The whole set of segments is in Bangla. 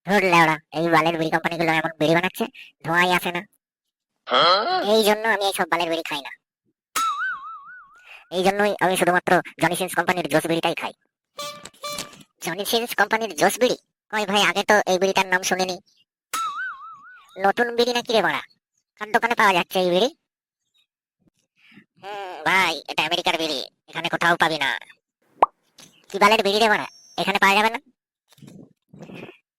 ধর লেওড়া, এই বালের বিড়ি কোম্পানিগুলো এমন বিড়ি বানাচ্ছে, ধোঁয়াই আসে না। এই জন্য আমি এইসব বালের বিড়ি খাই না। এই জন্যই আমি শুধুমাত্র জনি সিন্স কোম্পানির জোস বিড়িটাই খাই। জনি সিন্স কোম্পানির জোস বিড়ি? কই ভাই, আগে তো এই বিড়িটার নাম শুনিনি। নতুন বিড়ি নাকি রে বাড়া? কার দোকানে পাওয়া যাচ্ছে এই বিড়ি? ভাই, এটা আমেরিকার বিড়ি, এখানে কোথাও পাবি না। কি বালের বিড়ি রে বাড়া, এখানে পাওয়া যাবে না?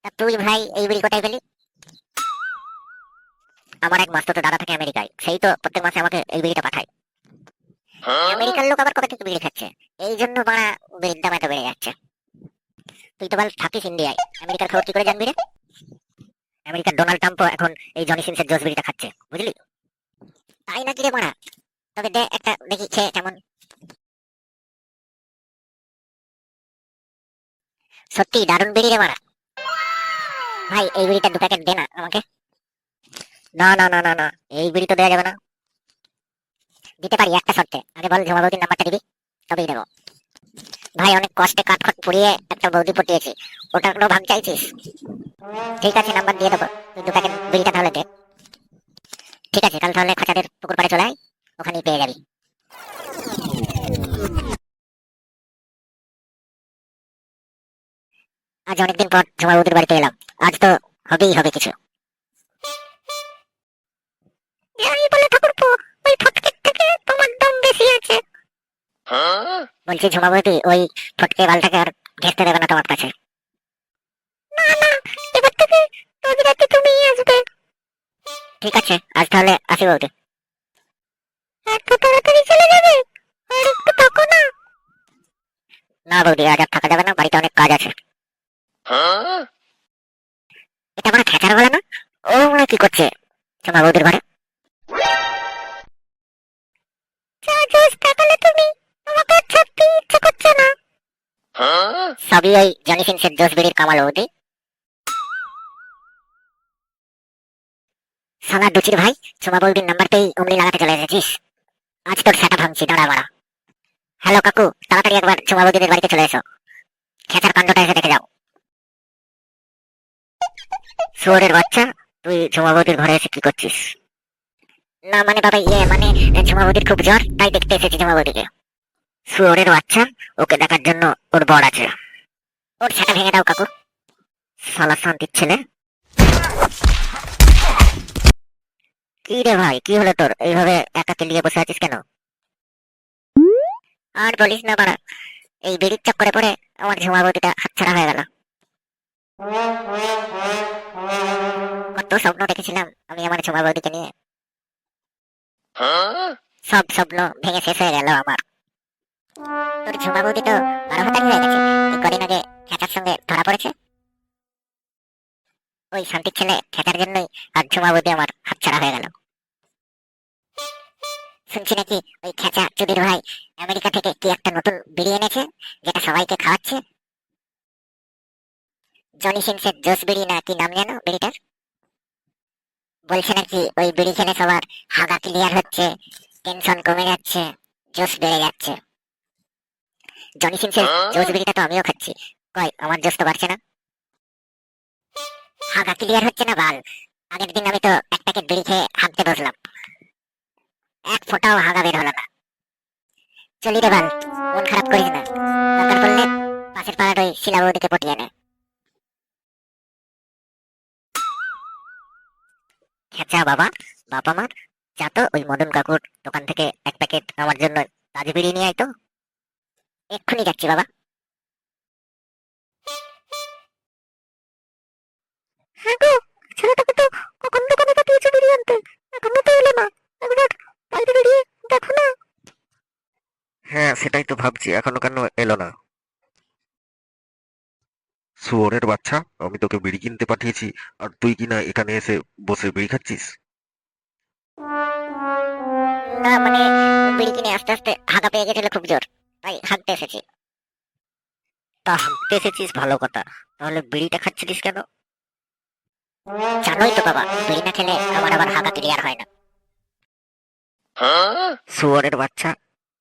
তা তুই ভাই এই বিড়ি কোথায় পেলি? আমার এক মাস্তুতো দাদা থাকে আমেরিকায়, সেই তো প্রত্যেক মাসে আমাকে এই বিড়িটা পাঠায়। আমেরিকার লোক আবার কবে থেকে বিড়ি খাচ্ছে? এই জন্য বাড়া বিড়ির দাম এত বেড়ে যাচ্ছে। তুই তো বল থাকিস ইন্ডিয়ায়, আমেরিকার খবর কি করে জানবি রে? আমেরিকার ডোনাল্ড ট্রাম্পও এখন এই জনি সিন্সের জোস বিড়িটা খাচ্ছে, বুঝলি? তাই নাকি রে বাড়া? তবে দে একটা দেখি খেয়ে কেমন। সত্যি দারুণ বিড়ি রে বাড়া। ভাই এই বিড়িটা 2 প্যাকেট দে না আমাকে। না না না না না, এই বিড়ি তো দেওয়া যাবে না। দিতে পারি একটা শর্তে, আগে বল ঝুমা বৌদির নাম্বারটা দিবি, তবেই দেবো। ভাই অনেক কষ্টে কাঠখট পুড়িয়ে একটা বৌদি পটিয়েছি, ওটার কোনো ভাগ চাইছিস? ঠিক আছে, নাম্বার দিয়ে দেবো, তুই 2 প্যাকেট বিড়িটা তাহলে দে। ঠিক আছে, কাল তাহলে খাঁচাদের পুকুর পাড়ে চলে আয়, ওখানেই পেয়ে যাবি। আজ অনেকদিন পর ঝুমা বৌদির বাড়িতে এলাম, আজ তো হবেই হবে কিছু। যাই বলে ঠাকুরপো, ওই ফটকের থেকে তোমার দাম বেশি আছে। বলছি ঝুমা বৌদি, ওই ফটকে বালটাকে আর ঘেঁচতে দেবে না তোমার কাছে। না না, এবার থেকে রোজ রাতে তুমিই আসবে। ঠিক আছে, আজ তাহলে আসি বৌদি। এত তাড়াতাড়ি চলে যাবে? আর একটু থাকো না। না বৌদি, আজ আর থাকা যাবে না, বাড়িতে অনেক কাজ আছে। এটা আমার খেচার গলা না? ও মনে হয় কি করছে ঝুমা বৌদির ঘরে? যা জোস দেখালে তুমি, আমাকে আর ছাড়তে ইচ্ছে করছে না। সবই ওই জনি সিন্সের জোস বিড়ির কামাল বৌদি। শালা ডুচির ভাই, ঝুমা বৌদির নাম্বার পেয়ে উমলি লাগাতে চলে এসেছিস। আজ তোর সেটা ভাঙছি, দাঁড়া মারা। হ্যালো কাকু, তাড়াতাড়ি একবার ঝুমা বৌদিদের বাড়িতে চলে এসো, খেচার কাণ্ডটা এসে দেখে যাও। শুয়োরের বাচ্চা, তুই ঝুমা বৌদির ঘরে এসে কি করছিস? না মানে বাবা, ইয়ে মানে ঝুমা বৌদির খুব জ্বর, তাই দেখতে এসেছি ঝুমা বৌদিকে। শুয়োরের বাচ্চা, ওকে দেখার জন্য ওর বর আছে। ওর সেটা ভেঙে দাও কাকু। শালা শান্তির ছেলে। কি রে ভাই, কি হলো তোর? এইভাবে একা লিয়ে বসে আছিস কেন? আর বলিস না বাড়া, এই বিড়ির চক্করে পড়ে আমার ঝুমা বৌদিটা হাতছাড়া হয়ে গেল। কত স্বপ্ন দেখেছিলাম আমি আমার ঝুমা বৌদিকে নিয়ে, সব স্বপ্ন ভেঙে শেষ হয়ে গেল আমার। তোর ঝুমা বৌদি তো 12 ভাতারি হয়ে গেছে, এই কদিন আগে খেচার সঙ্গে ধরা পড়েছে। ওই শান্তির ছেলে খেচার জন্যই আর ঝুমা বৌদি আমার হাতছাড়া হয়ে গেল। শুনছি নাকি ওই খেচা চুদির ভাই আমেরিকা থেকে কি একটা নতুন বিড়ি এনেছে, যেটা সবাইকে খাওয়াচ্ছে। জনি সিন্সের জোস বিড়ি না কি নাম জানো বিড়িটার? বলছে নাকি ওই বিড়ি খেলে সবার হাগা ক্লিয়ার হচ্ছে, টেনশন কমে যাচ্ছে, জোস বেড়ে যাচ্ছে। জনি সিন্সের জোস বিড়িটা তো আমিও খাচ্ছি, কই আমার জোস তো বাড়ছে না। হাগা ক্লিয়ার হচ্ছে না বাল, আগের দিন আমি তো 1 প্যাকেট বিড়ি খেয়ে হাঁকতে বসলাম, এক ফোঁটাও হাগা বের হলো না। চলি রে বাল, মন খারাপ করিস না, দরকার পড়লে পাশের পাড়ার ওই শিলা বৌদিকে পটিয়ে নে। খেচা বাবা, বাপ আমার, যা তো ওই মদন কাকুর দোকান থেকে 1 প্যাকেট আমার জন্য তাজ বিড়ি নিয়ে আয় তো। এক্ষুনি যাচ্ছি বাবা। হ্যাঁ গো, ছেলেটাকে তো কখন দোকানে পাঠিয়েছো বিড়ি আনতে, এখনো তো এলো না। একবার বাইরে বেরিয়ে দেখো না। হ্যাঁ, সেটাই তো ভাবছি, এখনো কেন এলো না? শুয়োরের বাচ্চা, আমি তোকে বিড়ি কিনতে পাঠিয়েছি, আর তুই কিনা এখানে এসে বসে বিড়ি খাচ্ছিস? না মানে বিড়ি কিনে আস্তে আস্তে হাগা পেয়ে গেছিল খুব জোর, তাই হাঁকতে এসেছি। তা হাঁকতে এসেছিস ভালো কথা, তাহলে বিড়িটা খাচ্ছিলিস কেন? জানোই তো বাবা, বিড়ি না খেলে আমার আবার হাগা ক্লিয়ার হয় না। শুয়োরের বাচ্চা,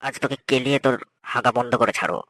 আজ তোকে কেলিয়ে তোর হাগা বন্ধ করে ছাড়বো।